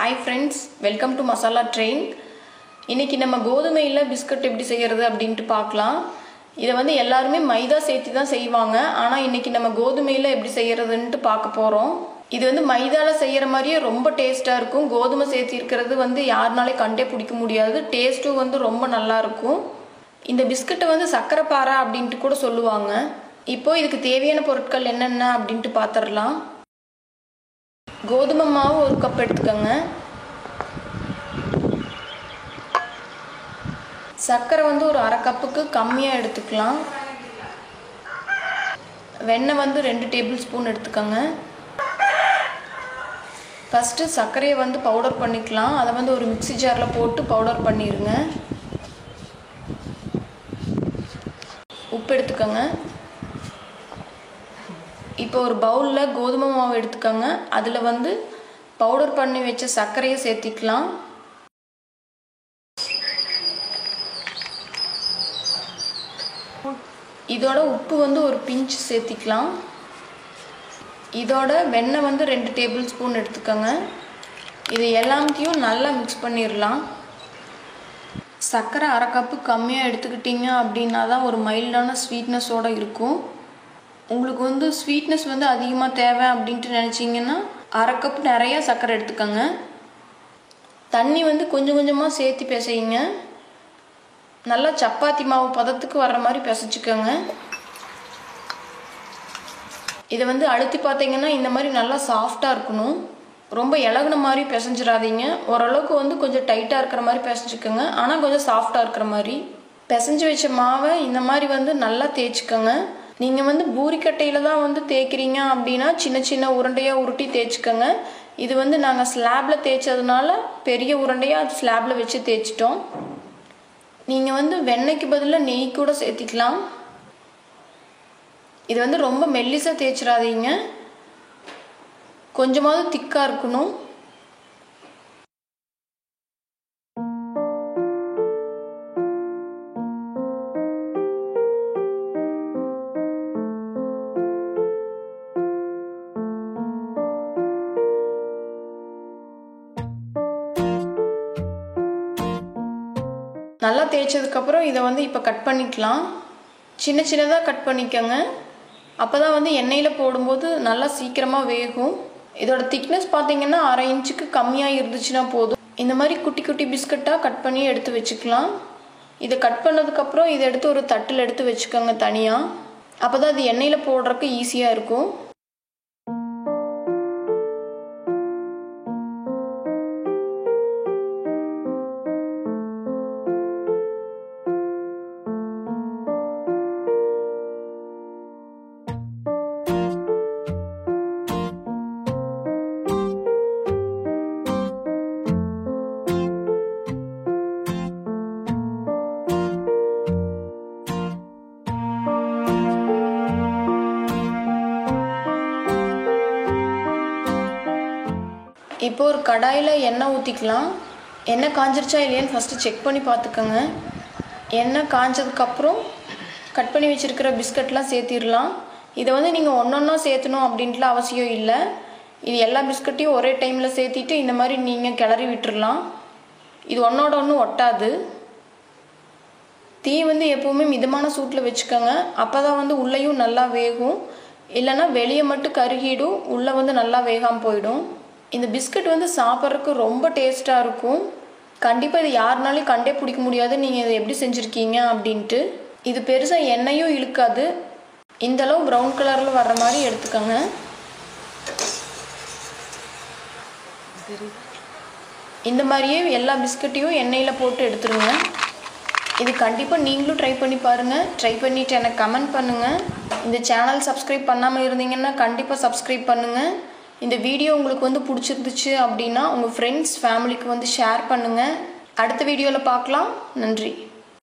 Hi friends, welcome to Masala Train. இன்னைக்கு நம்ம கோதுமையில biscuit எப்படி செய்யறது அப்படினு பார்க்கலாம். இத வந்து எல்லாரும் மைதா சேர்த்து தான் செய்வாங்க. ஆனா இன்னைக்கு நம்ம கோதுமையில எப்படி செய்யறதுன்னு பார்க்க போறோம். இது வந்து மைதால செய்யற மாதிரியே ரொம்ப டேஸ்டா இருக்கும். கோதுமை சேர்த்து இருக்கிறது வந்து யாருனாலே கண்டே பிடிக்க முடியாது. டேஸ்டும் வந்து ரொம்ப நல்லா இருக்கும். இந்த பிஸ்கட்டை வந்து சக்கரை பாறை அப்படினு கூட சொல்லுவாங்க. இப்போ இதுக்கு தேவையான பொருட்கள் என்னென்ன அப்படினு பார்த்தறலாம். கோதுமை மாவு 1 கப் எடுத்துக்கங்க. சக்கரை வந்து ஒரு 1/2 கப்புக்கு கம்மியா எடுத்துக்கலாம். வெண்ணெய் வந்து 2 டேபிள் ஸ்பூன் எடுத்துக்கங்க. ஃபர்ஸ்ட் சக்கரையை வந்து பவுடர் பண்ணிக்கலாம். அதை வந்து ஒரு மிக்ஸி ஜார்ல போட்டு பவுடர் பண்ணிருங்க. உப்பு எடுத்துக்கங்க. இப்போ ஒரு பவுல்ல கோதுமை மாவு எடுத்துக்கங்க. அதுல வந்து பவுடர் பண்ணி வச்ச சர்க்கரையை சேர்த்திக்கலாம். இதோட உப்பு வந்து ஒரு பிஞ்ச் சேர்த்திக்கலாம். இதோட வெண்ணெய் வந்து 2 டேபிள் ஸ்பூன் எடுத்துக்கங்க. இது எல்லாத்தையும் நல்லா மிக்ஸ் பண்ணிரலாம். சர்க்கரை 1/2 கப்பு கம்மியா எடுத்துக்கிட்டீங்க அப்படினா தான் ஒரு மைல்டான ஸ்வீட்னஸோட இருக்கும். உங்களுக்கு வந்து ஸ்வீட்னஸ் வந்து அதிகமா தேவை அப்படினு நினைச்சீங்கன்னா 1/2 கப் நிறைய சக்கரை எடுத்துக்கங்க. தண்ணி வந்து கொஞ்சம் கொஞ்சமா சேர்த்து பிசையுங்க. நல்லா சப்பாத்தி மாவு பதத்துக்கு வர்ற மாதிரி பிசைச்சுக்கங்க. இதை வந்து அழுத்தி பார்த்தீங்கன்னா இந்த மாதிரி நல்லா சாஃப்டா இருக்கணும். ரொம்ப இலகுன மாதிரி பிசைஞ்சிடாதீங்க. ஓரளவுக்கு வந்து கொஞ்சம் டைட்டா இருக்கிற மாதிரி பிசைச்சுக்கங்க. ஆனா கொஞ்சம் சாஃப்டா இருக்கிற மாதிரி. பிசைஞ்சு வச்ச மாவை இந்த மாதிரி வந்து நல்லா தேய்ச்சுக்கங்க. நீங்க வந்து பூரிக்கட்டையில தான் வந்து தேய்க்கிறீங்க அப்படின்னா சின்ன சின்ன உருண்டையா உருட்டி தேய்ச்சுக்கங்க. இது வந்து நாங்க ஸ்லாப்ல தேய்ச்சதுனால பெரிய உருண்டையா ஸ்லாப்ல வச்சு தேய்ச்சிட்டோம். நீங்க வந்து வெண்ணெய்க்கு பதிலா நெய் கூட சேர்த்திக்கலாம். இது வந்து ரொம்ப மெல்லிசா தேய்ச்சிடாதீங்க. கொஞ்சமாவது திக்கா இருக்கணும். நல்லா தேய்ச்சதுக்கு அப்புறம் இதை வந்து இப்போ கட் பண்ணிக்கலாம். சின்ன சின்னதாக கட் பண்ணிக்கோங்க. அப்போதான் வந்து எண்ணெயில் போடும்போது நல்லா சீக்கிரமாக வேகும். இதோட திக்னஸ் பார்த்தீங்கன்னா 1/2 இன்ச்சுக்கு கம்மியாக இருந்துச்சுன்னா போதும். இந்த மாதிரி குட்டி குட்டி பிஸ்கட்டாக கட் பண்ணி எடுத்து வச்சுக்கலாம். இதை கட் பண்ணதுக்கப்புறம் இதை எடுத்து ஒரு தட்டில் எடுத்து வச்சுக்கோங்க தனியாக. அப்போ தான் அது எண்ணெயில் போடுறதுக்கு ஈஸியாக இருக்கும். இப்போ ஒரு கடாயில் எண்ணெய் ஊற்றிக்கலாம். எண்ணெய் காஞ்சிருச்சா இல்லையான்னு ஃபஸ்ட்டு செக் பண்ணி பார்த்துக்கோங்க. எண்ணெய் காஞ்சதுக்கப்புறம் கட் பண்ணி வச்சுருக்கிற பிஸ்கட்லாம் சேர்த்திடலாம். இதை வந்து நீங்கள் ஒன்றொன்னா சேர்த்தணும் அப்படின்ட்டுலாம் அவசியம் இல்லை. இது எல்லா பிஸ்கட்டையும் ஒரே டைமில் சேர்த்திட்டு இந்த மாதிரி நீங்கள் கிளறி விட்டுடலாம். இது ஒன்றோட ஒன்று ஒட்டாது. தீ வந்து எப்போவுமே மிதமான சூட்டில் வச்சுக்கோங்க. அப்போ தான் வந்து உள்ளேயும் நல்லா வேகும். இல்லைன்னா வெளியே மட்டும் கருகிடும், உள்ளே வந்து நல்லா வேகாமல் போயிடும். இந்த பிஸ்கட் வந்து சாப்பிட்றதுக்கு ரொம்ப டேஸ்ட்டாக இருக்கும். கண்டிப்பாக இது யாருனாலையும் கண்டே பிடிக்க முடியாது நீங்கள் இதை எப்படி செஞ்சுருக்கீங்க அப்படின்ட்டு. இது பெருசாக எண்ணெயும் இழுக்காது. இந்தளவு ப்ரௌன் கலரில் வர்ற மாதிரி எடுத்துக்கோங்க. இந்த மாதிரியே எல்லா பிஸ்கட்டையும் எண்ணெயில் போட்டு எடுத்துருங்க. இது கண்டிப்பாக நீங்களும் ட்ரை பண்ணி பாருங்கள். ட்ரை பண்ணிவிட்டு எனக்கு கமெண்ட் பண்ணுங்கள். இந்த சேனல் சப்ஸ்கிரைப் பண்ணாமல் இருந்தீங்கன்னா கண்டிப்பாக சப்ஸ்கிரைப் பண்ணுங்கள். இந்த வீடியோ உங்களுக்கு வந்து பிடிச்சிருந்துச்சு அப்படின்னா உங்கள் ஃப்ரெண்ட்ஸ் ஃபேமிலிக்கு வந்து ஷேர் பண்ணுங்கள். அடுத்த வீடியோவில் பார்க்கலாம். நன்றி.